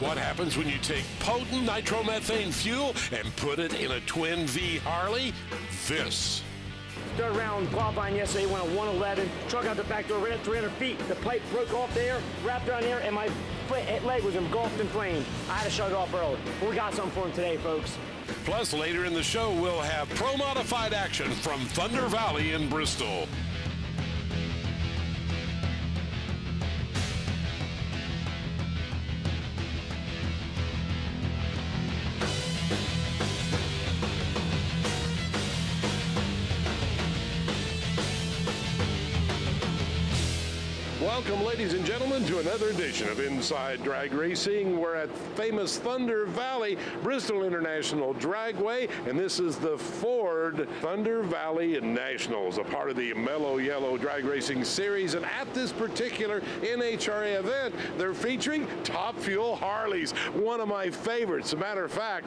What happens when you take potent nitromethane fuel and put it in a twin V Harley? This. Third round qualifying yesterday, went on 111, truck out the back door, right at 300 feet. The pipe broke off there, wrapped around there, and my leg was engulfed in flame. I had to shut it off early. But we got something for him today, folks. Plus, later in the show, we'll have pro-modified action from Thunder Valley in Bristol. Welcome, ladies and gentlemen, to another edition of Inside Drag Racing. We're at famous Thunder Valley, Bristol International Dragway, and this is the Ford Thunder Valley Nationals, a part of the Mellow Yellow Drag Racing Series. And at this particular NHRA event, they're featuring Top Fuel Harleys, one of my favorites. As a matter of fact,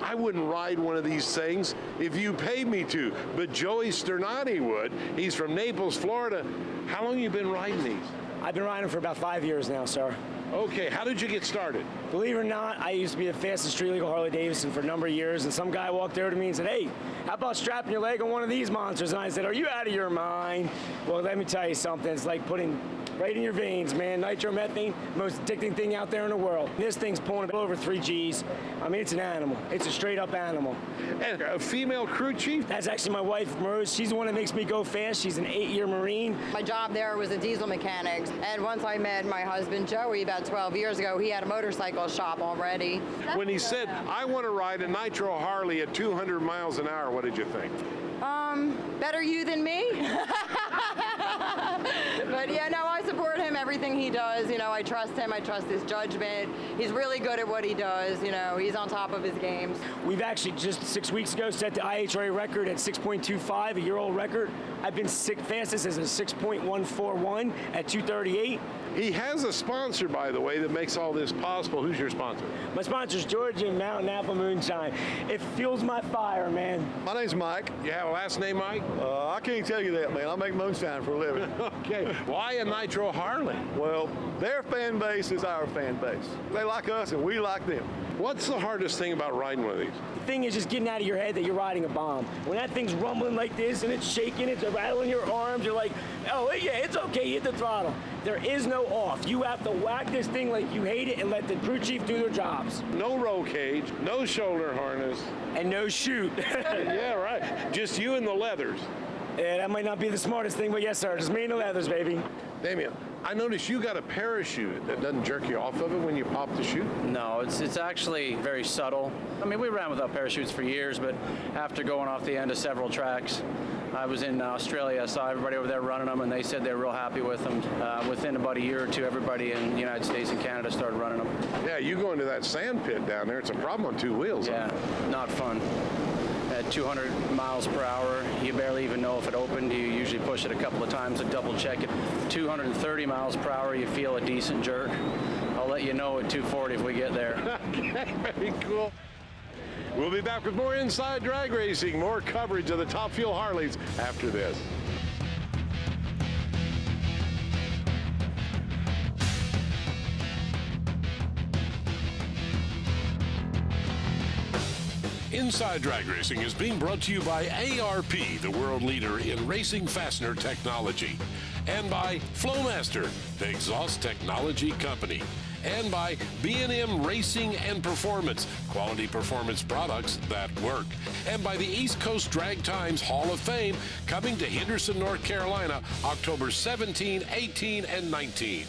I wouldn't ride one of these things if you paid me to, but Joey STERNOTTI would. He's from Naples, Florida. How long have you been riding these? I've been riding for about 5 years now, sir. Okay, how did you get started? Believe it or not, I used to be the fastest street legal Harley Davidson for a number of years, and some guy walked over to me and said, hey, how about strapping your leg on one of these monsters? And I said, are you out of your mind? Well, let me tell you something. It's like putting right in your veins, man. Nitromethane, most addicting thing out there in the world. This thing's pulling over 3 Gs. I mean, it's an animal. It's a straight up animal. And a female crew chief? That's actually my wife, Rose. She's the one that makes me go fast. She's an 8-year Marine. My job there was a diesel mechanic, and once I met my husband, Joey, about 12 years ago, he had a motorcycle shop already. When he said, I want to ride a Nitro Harley at 200 miles an hour, what did you think? Better you than me. But yeah, no, I support him, everything he does. You know, I trust him, I trust his judgment. He's really good at what he does, you know, he's on top of his games. We've actually just 6 weeks ago set the NHRA record at 6.25, a year-old record. I've been fastest as a 6.141 at 238. He has a sponsor, by the way, that makes all this possible. Who's your sponsor? My sponsor's Georgia Mountain Apple Moonshine. It fuels my fire, man. My name's Mike. You have a last name, Mike? I can't tell you that, man. I make moonshine for a living. Okay. Why a Nitro Harley? Well, their fan base is our fan base. They like us and we like them. What's the hardest thing about riding one of these? The thing is just getting out of your head that you're riding a bomb. When that thing's rumbling like this and it's shaking, it's rattling your arms, you're like, oh yeah, it's okay, hit the throttle. There is no off. You have to whack this thing like you hate it and let the crew chief do their jobs. No roll cage, no shoulder harness. And no chute. Yeah, right. Just you and the leathers. Yeah, that might not be the smartest thing, but yes, sir, just me and the leathers, baby. Damien, I noticed you got a parachute that doesn't jerk you off of it when you pop the chute. No, it's actually very subtle. I mean, we ran without parachutes for years, but after going off the end of several tracks, I was in Australia, saw everybody over there running them, and they said they were real happy with them. Within about a year or two, everybody in the United States and Canada started running them. Yeah, you go into that sand pit down there, it's a problem on 2 wheels. Yeah, not fun. At 200 miles per hour, you barely even know if it opened. You usually push it a couple of times to double check it. 230 miles per hour, you feel a decent jerk. I'll let you know at 240 if we get there. Okay, very cool. We'll be back with more Inside Drag Racing, more coverage of the Top Fuel Harleys after this. Inside Drag Racing is being brought to you by ARP, the world leader in racing fastener technology, and by Flowmaster, the exhaust technology company, and by B&M Racing and Performance, quality performance products that work, and by the East Coast Drag Times Hall of Fame, coming to Henderson, North Carolina, October 17, 18, and 19.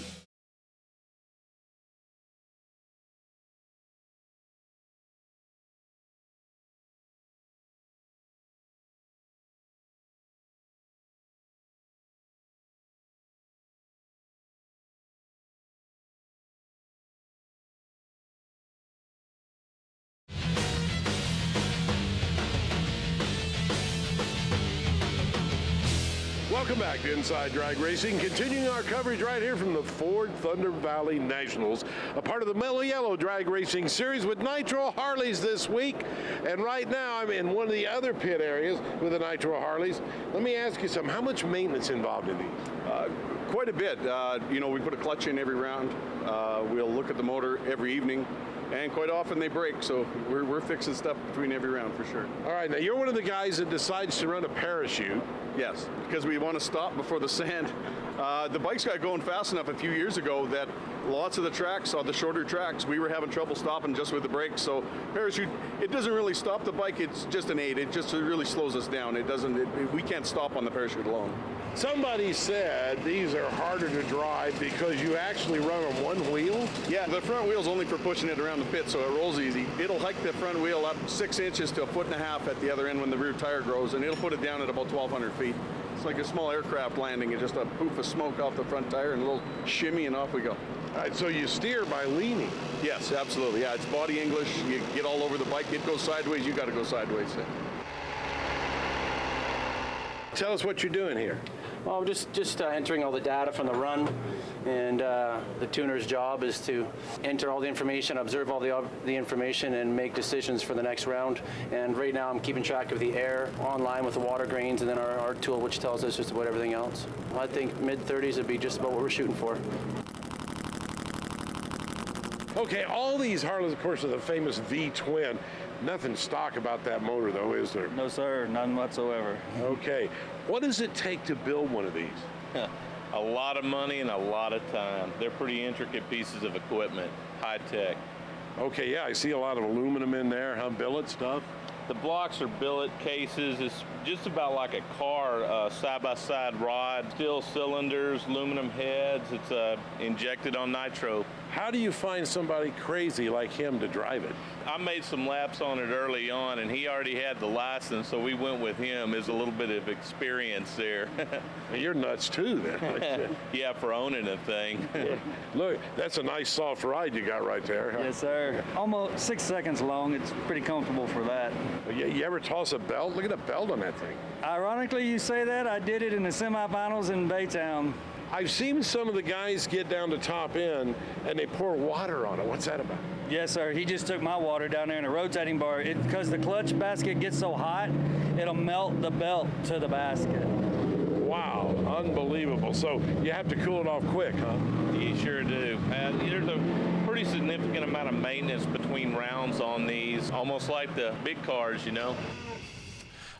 Welcome back to Inside Drag Racing, continuing our coverage right here from the Ford Thunder Valley Nationals, a part of the Mellow Yellow Drag Racing Series with Nitro Harleys this week. And right now I'm in one of the other pit areas with the Nitro Harleys. Let me ask you something, how much maintenance involved in these? Quite a bit. You know, we put a clutch in every round. We'll look at the motor every evening, and quite often they break, so we're fixing stuff between every round for sure. All right, now you're one of the guys that decides to run a parachute. Yes, because we want to stop before the sand. The bikes got going fast enough a few years ago that lots of the tracks, the shorter tracks, we were having trouble stopping just with the brakes. So parachute, it doesn't really stop the bike, it's just an aid. It just really slows us down. It doesn't, we can't stop on the parachute alone. Somebody said these are harder to drive because you actually run on one wheel? Yeah, the front wheel's only for pushing it around the pit, so it rolls easy. It'll hike the front wheel up 6 inches to 1.5 feet at the other end when the rear tire grows, and it'll put it down at about 1,200 feet. It's like a small aircraft landing. It's just a poof of smoke off the front tire and a little shimmy, and off we go. All right, so you steer by leaning. Yes, absolutely. Yeah, it's body English. You get all over the bike. It goes sideways. You got to go sideways. Tell us what you're doing here. Well, just entering all the data from the run, and the tuner's job is to enter all the information, observe all the information, and make decisions for the next round. And right now I'm keeping track of the air online with the water grains, and then our tool, which tells us just about everything else. Well, I think mid-30s would be just about what we're shooting for. Okay, all these Harleys, of course, are the famous V-twin. Nothing stock about that motor, though, is there? No, sir, none whatsoever. Okay. What does it take to build one of these? A lot of money and a lot of time. They're pretty intricate pieces of equipment, high tech. Okay, yeah, I see a lot of aluminum in there, huh? Billet stuff? The blocks are billet cases. It's just about like a car, side-by-side rod, steel cylinders, aluminum heads. It's injected on nitro. How do you find somebody crazy like him to drive it? I made some laps on it early on, and he already had the license, so we went with him. There's a little bit of experience there. You're nuts too, then. Yeah, for owning a thing. Look, that's a nice soft ride you got right there. Huh? Yes, sir. Almost 6 seconds long. It's pretty comfortable for that. You ever toss a belt? Look at the belt on that thing. Ironically, you say that. I did it in the semifinals in Baytown. I've seen some of the guys get down to top end and they pour water on it. What's that about? Yes, sir. He just took my water down there in a rotating bar. Because the clutch basket gets so hot, it'll melt the belt to the basket. Wow, unbelievable. So you have to cool it off quick, huh? You sure do. There's a pretty significant amount of maintenance between rounds on these, almost like the big cars, you know.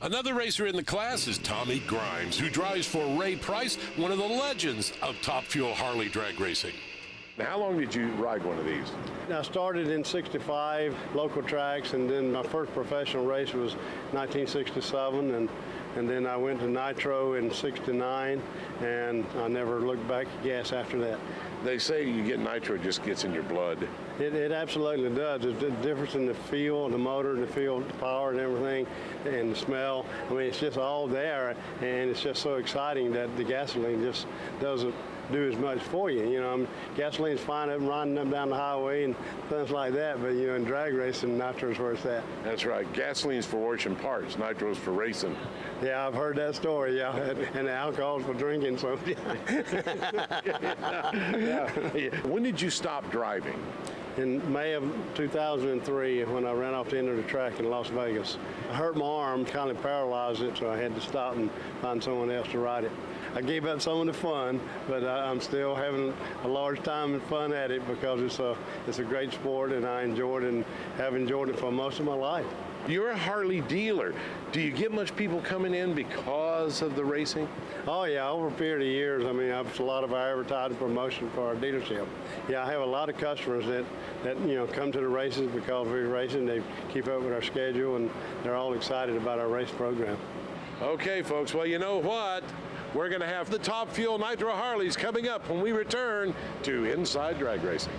Another racer in the class is Tommy Grimes, who drives for Ray Price, one of the legends of Top Fuel Harley drag racing. Now, how long did you ride one of these? I started in '65, local tracks, and then my first professional race was 1967, and then I went to Nitro in '69, and I never looked back at gas after that. They say you get nitro, it just gets in your blood. It absolutely does. There's a difference in the feel, the motor, the feel, the power and everything, and the smell. I mean, it's just all there, and it's just so exciting that the gasoline just doesn't do as much for you. You know, gasoline's fine up riding up down the highway and things like that, but you know, in drag racing, nitro's where it's at. That's right. Gasoline's for washing parts, nitro's for racing. Yeah, I've heard that story, yeah, and the alcohol's for drinking, so Yeah. When did you stop driving? In May of 2003, when I ran off the end of the track in Las Vegas. I hurt my arm, kind of paralyzed it, so I had to stop and find someone else to ride it. I gave up some of the fun, but I'm still having a large time and fun at it because it's a great sport, and I enjoyed it and have enjoyed it for most of my life. You're a Harley dealer. Do you get much people coming in because of the racing? Oh yeah, over a period of years. I mean, it's a lot of our advertising promotion for our dealership. Yeah, I have a lot of customers that you know come to the races because we're racing. They keep up with our schedule, and they're all excited about our race program. Okay, folks. Well, you know what? We're going to have the Top Fuel Nitro Harleys coming up when we return to Inside Drag Racing.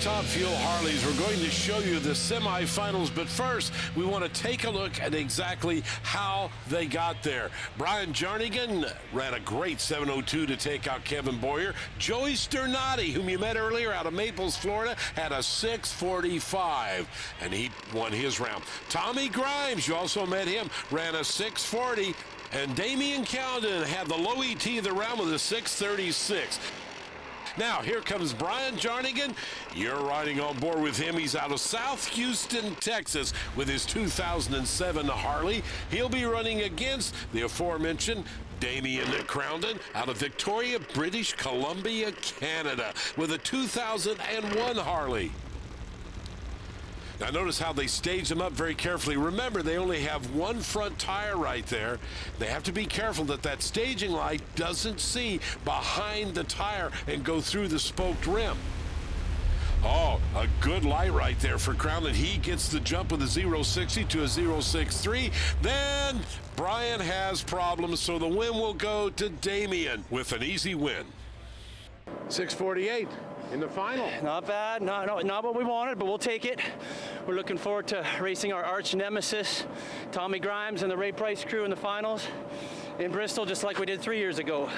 Top Fuel Harleys. We're going to show you the semifinals, but first we want to take a look at exactly how they got there. Brian Jarnigan ran a great 7:02 to take out Kevin Boyer. Joey STERNOTTI, whom you met earlier out of Naples, Florida, had a 6:45, and he won his round. Tommy Grimes, you also met him, ran a 6:40, and Damian Cowden had the low ET of the round with a 6:36. Now, here comes Brian Jarnigan. You're riding on board with him. He's out of South Houston, Texas, with his 2007 Harley. He'll be running against the aforementioned Damian Crowden out of Victoria, British Columbia, Canada, with a 2001 Harley. Now notice how they stage them up very carefully. Remember, they only have one front tire right there. They have to be careful that that staging light doesn't see behind the tire and go through the spoked rim. Oh, a good light right there for Crown, and he gets the jump with a 0.60 to a 0.63. Then Brian has problems, so the win will go to Damian with an easy win. 6:48 in the final. Not bad, not what we wanted, but we'll take it. We're looking forward to racing our arch nemesis, Tommy Grimes, and the Ray Price crew in the finals in Bristol, just like we did 3 years ago.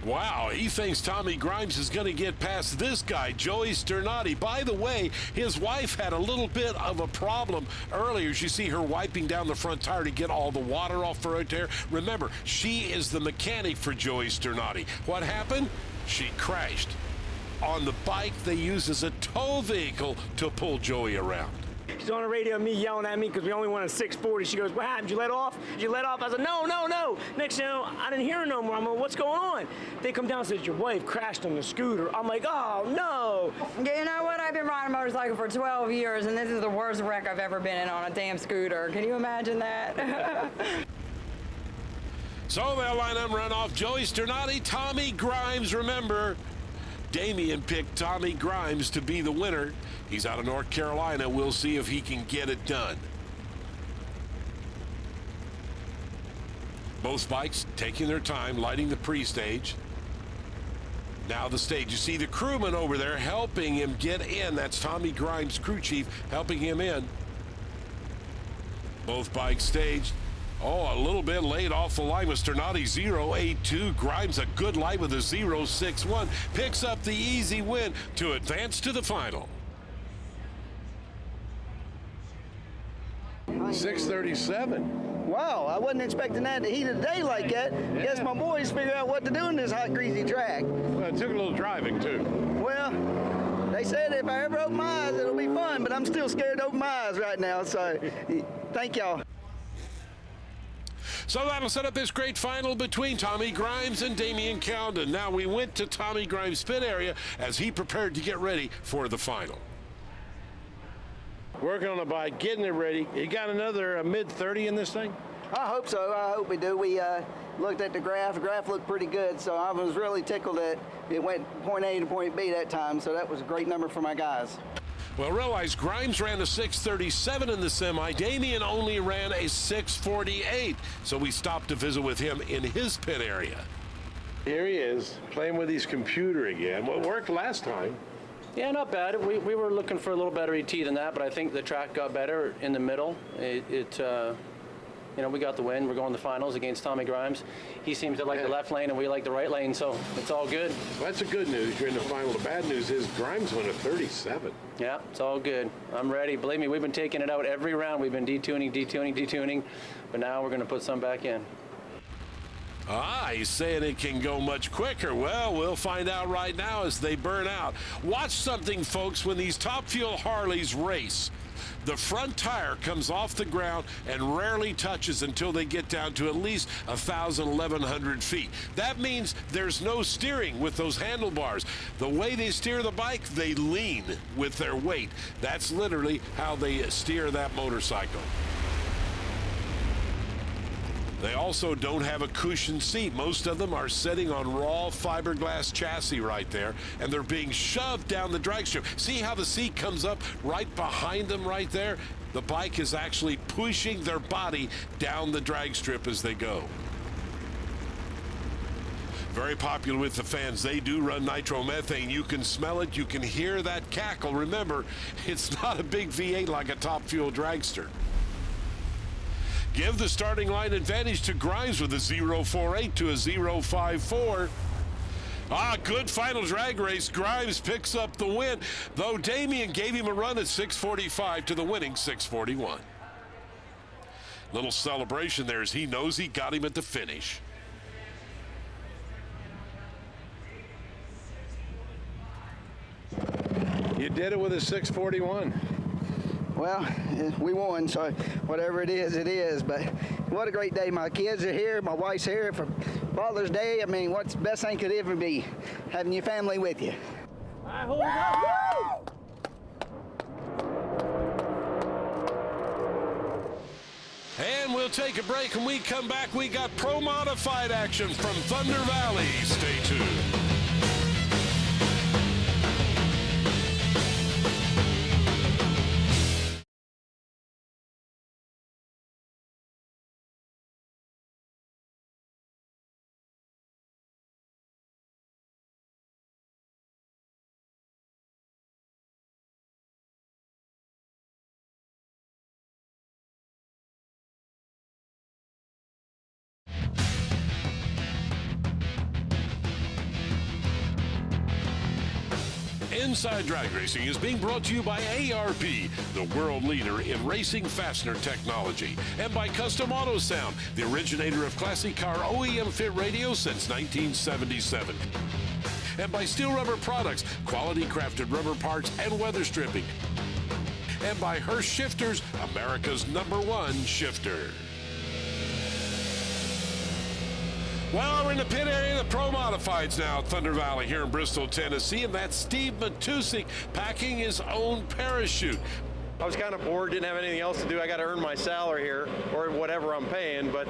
Wow, he thinks Tommy Grimes is going to get past this guy, Joey STERNOTTI. By the way, his wife had a little bit of a problem earlier. You see her wiping down the front tire to get all the water off right there. Remember, she is the mechanic for Joey STERNOTTI. What happened? She crashed on the bike they use as a tow vehicle to pull Joey around. She's on the radio, me yelling at me because we only won a 6:40. She goes, "What happened? Did you let off? Did you let off?" I said, "No, no, no." Next thing you know, I didn't hear her no more. I'm like, "What's going on?" They come down and said, "Your wife crashed on the scooter." I'm like, "Oh, no." You know what? I've been riding a motorcycle for 12 years, and this is the worst wreck I've ever been in on a damn scooter. Can you imagine that? So they'll line up and run off Joey STERNOTTI, Tommy Grimes. Remember, Damian picked Tommy Grimes to be the winner. He's out of North Carolina. We'll see if he can get it done. Both bikes taking their time, lighting the pre-stage. Now the stage. You see the crewman over there helping him get in. That's Tommy Grimes, crew chief, helping him in. Both bikes staged. Oh, a little bit late off the line with STERNOTTI, 0.82. Grimes, a good light with a 0.61. Picks up the easy win to advance to the final. 6:37. Wow, I wasn't expecting that in the heat of the day like that. Guess my boys figure out what to do in this hot, greasy track. Well, it took a little driving, too. Well, they said if I ever open my eyes, it'll be fun, but I'm still scared to open my eyes right now, so thank y'all. So that'll set up this great final between Tommy Grimes and Damian Cowden. Now we went to Tommy Grimes' pit area as he prepared to get ready for the final. Working on the bike, getting it ready. You got another mid-30 in this thing? I hope so. I hope we do. We looked at the graph. The graph looked pretty good, so I was really tickled that it went point A to point B that time, so that was a great number for my guys. Well, realize Grimes ran a 6:37 in the semi. Damian only ran a 6:48, so we stopped to visit with him in his pit area. Here he is, playing with his computer again. What worked last time? Yeah, not bad. We were looking for a little better ET than that, but I think the track got better in the middle. You know, we got the win. We're going to the finals against Tommy Grimes. He seems to like the left lane, and we like the right lane, so it's all good. Well, that's the good news. You're in the final. The bad news is Grimes went a 37. Yeah, it's all good. I'm ready. Believe me, we've been taking it out every round. We've been detuning, but now we're going to put some back in. He's saying it can go much quicker. Well, we'll find out right now as they burn out. Watch something, folks, when these Top Fuel Harleys race. The front tire comes off the ground and rarely touches until they get down to at least 1,000, 1,100 feet. That means there's no steering with those handlebars. The way they steer the bike, they lean with their weight. That's literally how they steer that motorcycle. They also don't have a cushioned seat. Most of them are sitting on raw fiberglass chassis right there, and they're being shoved down the drag strip. See how the seat comes up right behind them right there? The bike is actually pushing their body down the drag strip as they go. Very popular with the fans. They do run nitromethane. You can smell it. You can hear that cackle. Remember, it's not a big V8 like a top fuel dragster. Give the starting line advantage to Grimes with a 0.48 to a 0.54. Good final drag race. Grimes picks up the win, though Damian gave him a run at 6.45 to the winning 6.41. Little celebration there as he knows he got him at the finish. You did it with a 6.41. Well, we won, so whatever it is. But what a great day. My kids are here. My wife's here for Father's Day. I mean, what's the best thing could ever be? Having your family with you. I hold up. And we'll take a break. When we come back, we got pro modified action from Thunder Valley. Stay tuned. Inside Drag Racing is being brought to you by ARP, the world leader in racing fastener technology, and by Custom Auto Sound, the originator of classic car OEM fit radio since 1977. And by Steel Rubber Products, quality crafted rubber parts and weather stripping. And by Hurst Shifters, America's #1 shifter. Well, we're in the pit area of the Pro Modifieds now at Thunder Valley here in Bristol, Tennessee, and that's Steve Matusek packing his own parachute. I was kind of bored, didn't have anything else to do. I got to earn my salary here, or whatever I'm paying, but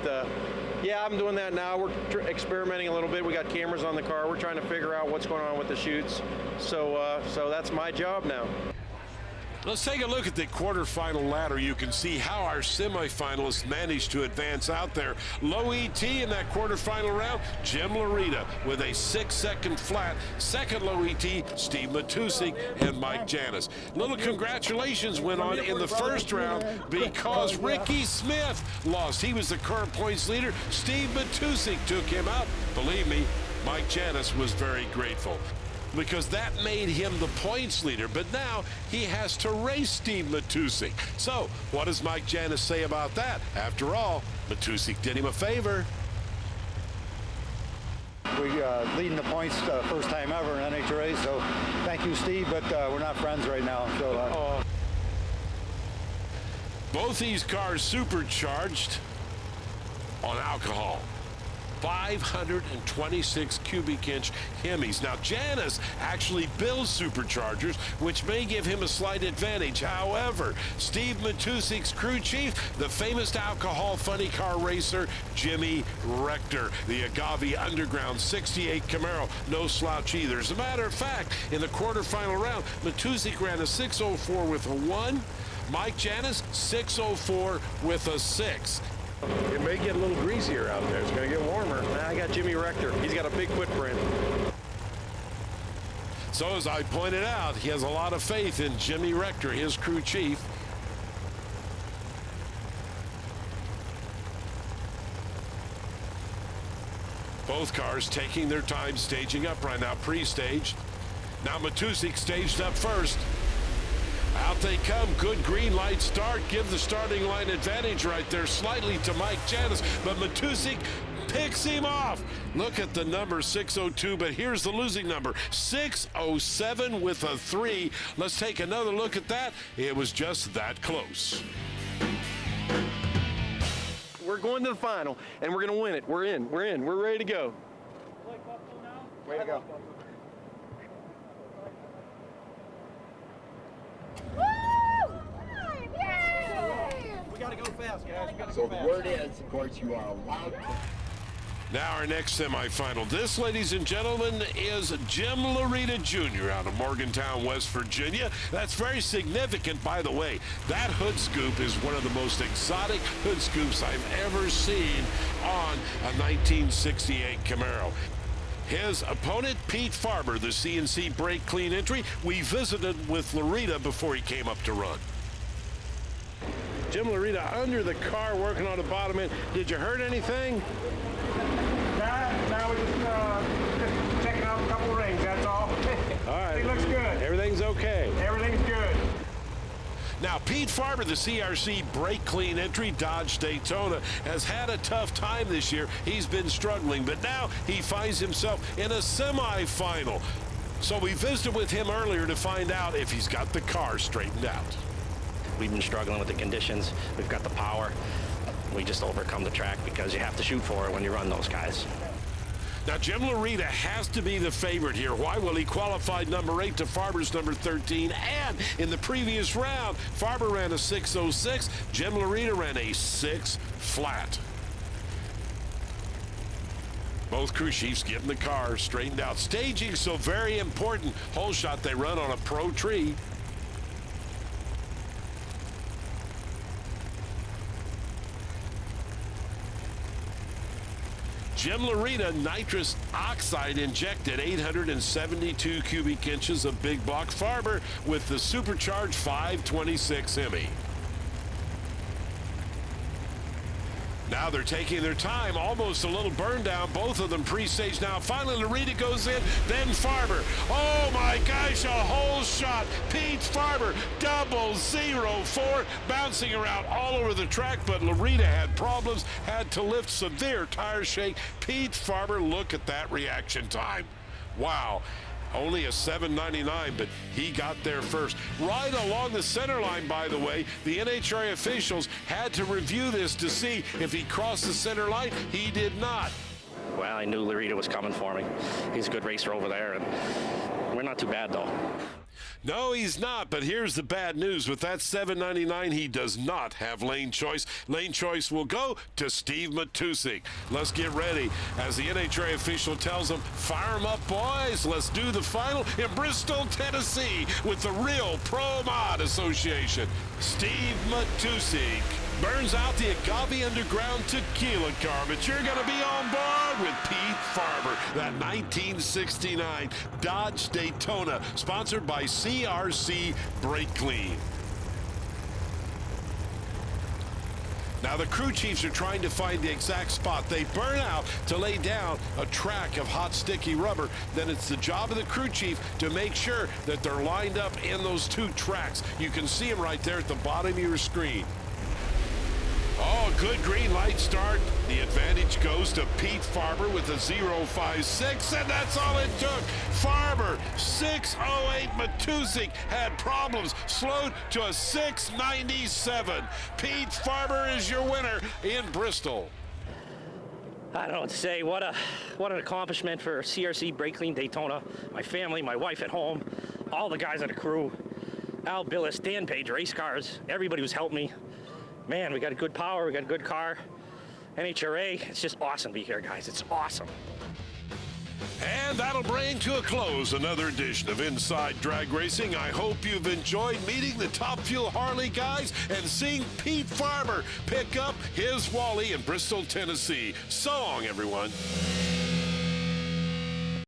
yeah, I'm doing that now. We're experimenting a little bit. We got cameras on the car. We're trying to figure out what's going on with the chutes. So that's my job now. Let's take a look at the quarterfinal ladder. You can see how our semifinalists managed to advance out there. Low ET in that quarterfinal round, Jim Larita with a 6-second flat. Second low ET, Steve Matusek and Mike Janis. Little congratulations went on in the first round because Ricky Smith lost. He was the current points leader. Steve Matusek took him out. Believe me, Mike Janis was very grateful, because that made him the points leader. But now he has to race Steve Matusek. So what does Mike Janis say about that? After all, Matusek did him a favor. We leading the points first time ever in NHRA, so thank you, Steve, but we're not friends right now. So both these cars supercharged on alcohol. 526 cubic inch Hemis. Now, Janis actually builds superchargers, which may give him a slight advantage. However, Steve Matusek's crew chief, the famous alcohol funny car racer, Jimmy Rector, the Agave Underground 68 Camaro, no slouch either. As a matter of fact, in the quarterfinal round, Matusek ran a 6.04 with a 1. Mike Janis, 6.04 with a 6. It may get a little greasier out there. It's going to get warmer. I got Jimmy Rector. He's got a big footprint. So as I pointed out, he has a lot of faith in Jimmy Rector, his crew chief. Both cars taking their time staging up right now, pre-staged. Now Matusek staged up first. Out they come. Good green light start. Give the starting line advantage right there slightly to Mike Janis, but Matusek picks him off. Look at the number 602, but here's the losing number, 607 with a 3. Let's take another look at that. It was just that close. We're going to the final, and we're going to win it. We're in. We're ready to go. Way to go. So the word is, of course, you are allowed to. Now our next semifinal. This, ladies and gentlemen, is Jim Larita Jr. out of Morgantown, West Virginia. That's very significant, by the way. That hood scoop is one of the most exotic hood scoops I've ever seen on a 1968 Camaro. His opponent, Pete Farber, the CNC brake clean entry. We visited with Larita before he came up to run. Jim Larita under the car working on the bottom end. Did you hurt anything? Now we're just checking out a couple rings, that's all. All right. It looks good. Everything's okay. Everything's good. Now, Pete Farber, the CRC brake clean entry, Dodge Daytona, has had a tough time this year. He's been struggling, but now he finds himself in a semifinal. So we visited with him earlier to find out if he's got the car straightened out. We've been struggling with the conditions. We've got the power. We just overcome the track because you have to shoot for it when you run those guys. Now, Jim Larita has to be the favorite here. Why? Well, he qualified number 8 to Farber's number 13, and in the previous round, Farber ran a 6.06. Jim Larita ran a 6 flat. Both crew chiefs getting the car straightened out. Staging, so very important. Hole shot they run on a pro tree. Jim Larita, nitrous oxide injected, 872 cubic inches of big block. Farber with the supercharged 526 Hemi. Now they're taking their time, almost a little burn down. Both of them pre-stage now. Finally, Larita goes in, then Farber. Oh my gosh, a hole shot. Pete Farber, 004, bouncing around all over the track, but Larita had problems, had to lift severe tire shake. Pete Farber, look at that reaction time. Wow. Only a 7.99, but he got there first. Right along the center line, by the way, the NHRA officials had to review this to see if he crossed the center line. He did not. Well, I knew Larita was coming for me. He's a good racer over there, and we're not too bad, though. No, he's not, but here's the bad news. With that 7.99, he does not have lane choice. Lane choice will go to Steve Matusek. Let's get ready. As the NHRA official tells him, fire him up, boys. Let's do the final in Bristol, Tennessee with the Real Pro Mod Association. Steve Matusek burns out the Agave Underground Tequila car, but you're going to be on board with Pete Farber, that 1969 Dodge Daytona, sponsored by CRC Brake Clean. Now the crew chiefs are trying to find the exact spot. They burn out to lay down a track of hot, sticky rubber. Then it's the job of the crew chief to make sure that they're lined up in those two tracks. You can see them right there at the bottom of your screen. Oh, good green light start. The advantage goes to Pete Farber with a 0.56, and that's all it took. Farber, 6.08. Matusek had problems, slowed to a 6.97. Pete Farber is your winner in Bristol. I don't know what to say. What an accomplishment for CRC Brake Clean Daytona. My family, my wife at home, all the guys on the crew, Al Billis, Dan Page, race cars, everybody who's helped me. Man, we got a good power, we got a good car. NHRA, it's just awesome to be here, guys. It's awesome. And that'll bring to a close another edition of Inside Drag Racing. I hope you've enjoyed meeting the Top Fuel Harley guys and seeing Pete Farber pick up his Wally in Bristol, Tennessee. So long, everyone.